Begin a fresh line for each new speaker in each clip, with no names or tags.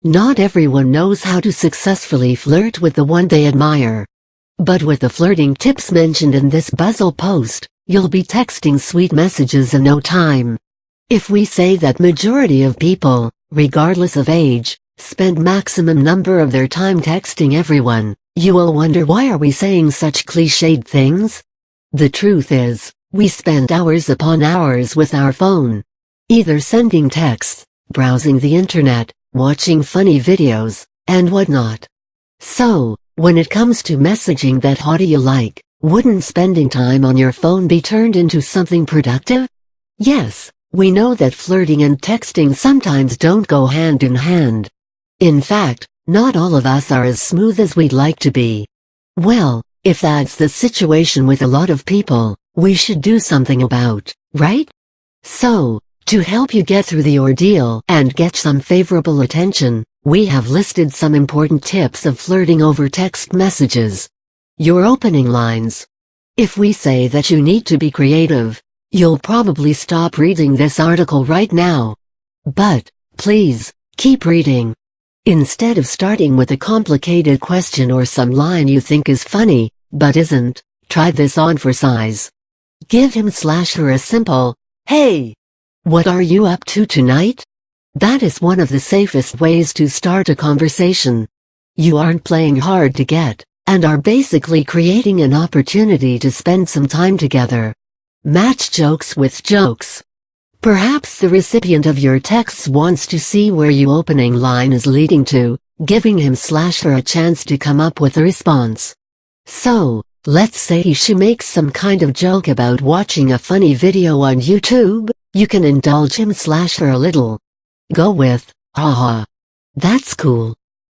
Not everyone knows how to successfully flirt with the one they admire. But with the flirting tips mentioned in this Buzzle post, you'll be texting sweet messages in no time. If we say that majority of people, regardless of age, spend maximum number of their time texting everyone, you will wonder, why are we saying such cliched things? The truth is, we spend hours upon hours with our phone. Either sending texts, browsing the internet, watching funny videos, and whatnot. So, when it comes to messaging that how do you like, wouldn't spending time on your phone be turned into something productive? Yes, we know that flirting and texting sometimes don't go hand in hand. In fact, not all of us are as smooth as we'd like to be. Well, if that's the situation with a lot of people, we should do something about, right? So, to help you get through the ordeal and get some favorable attention, we have listed some important tips of flirting over text messages. Your opening lines. If we say that you need to be creative, you'll probably stop reading this article right now. But, please, keep reading. Instead of starting with a complicated question or some line you think is funny, but isn't, try this on for size. Give him/her a simple, "Hey! What are you up to tonight?" That is one of the safest ways to start a conversation. You aren't playing hard to get, and are basically creating an opportunity to spend some time together. Match jokes with jokes. Perhaps the recipient of your texts wants to see where your opening line is leading to, giving him/her a chance to come up with a response. So, let's say she makes some kind of joke about watching a funny video on YouTube, you can indulge him/her a little. Go with, "Haha. That's cool.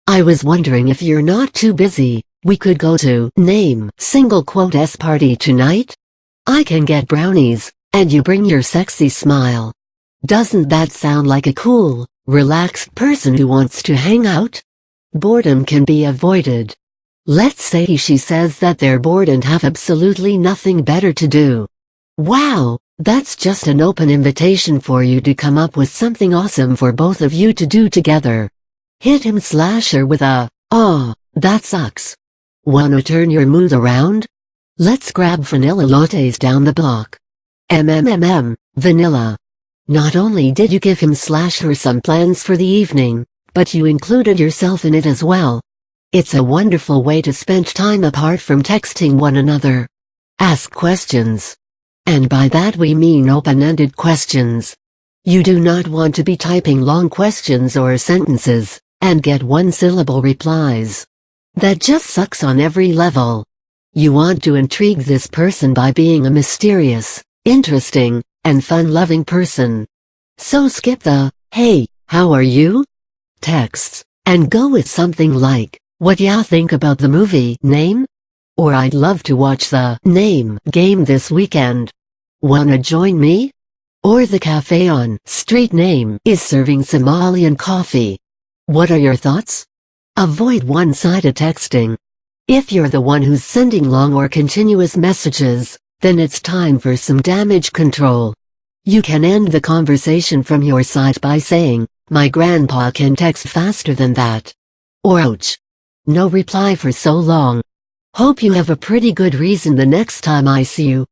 I was wondering if you're not too busy, we could go to S party tonight? I can get brownies, and you bring your sexy smile. Doesn't that sound like a cool, relaxed person who wants to hang out?" Boredom can be avoided. Let's say she says that they're bored and have absolutely nothing better to do. Wow, that's just an open invitation for you to come up with something awesome for both of you to do together. Hit him/her with a, "Aw, that sucks. Wanna turn your mood around? Let's grab vanilla lattes down the block." Vanilla. Not only did you give him/her some plans for the evening, but you included yourself in it as well. It's a wonderful way to spend time apart from texting one another. Ask questions. And by that we mean open-ended questions. You do not want to be typing long questions or sentences, and get one-syllable replies. That just sucks on every level. You want to intrigue this person by being a mysterious, interesting, and fun-loving person. So skip the, "Hey, how are you?" texts, and go with something like, "What ya think about the movie name?" Or "I'd love to watch the name game this weekend. Wanna join me?" Or "The cafe on street name is serving Somalian coffee. What are your thoughts?" Avoid one-sided texting. If you're the one who's sending long or continuous messages, then it's time for some damage control. You can end the conversation from your side by saying, "My grandpa can text faster than that." Or "Ouch. No reply for so long. Hope you have a pretty good reason the next time I see you."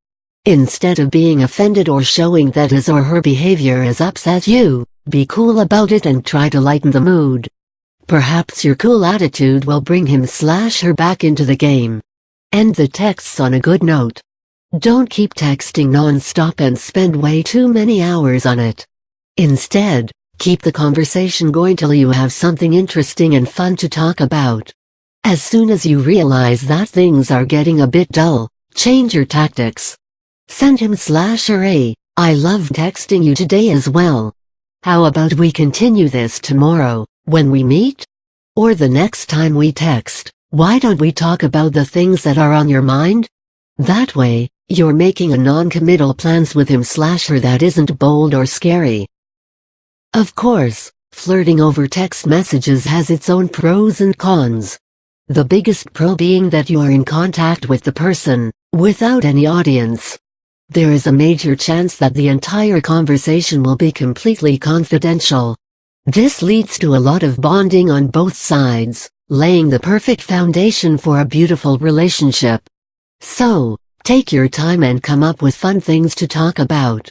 Instead of being offended or showing that his or her behavior has upset you, be cool about it and try to lighten the mood. Perhaps your cool attitude will bring him/her back into the game. End the texts on a good note. Don't keep texting non-stop and spend way too many hours on it. Instead, keep the conversation going till you have something interesting and fun to talk about. As soon as you realize that things are getting a bit dull, change your tactics. Send him/her a, "I love texting you today as well. How about we continue this tomorrow, when we meet? Or the next time we text, why don't we talk about the things that are on your mind?" That way, you're making a non-committal plans with him/her that isn't bold or scary. Of course, flirting over text messages has its own pros and cons. The biggest pro being that you are in contact with the person, without any audience. There is a major chance that the entire conversation will be completely confidential. This leads to a lot of bonding on both sides, laying the perfect foundation for a beautiful relationship. So, take your time and come up with fun things to talk about.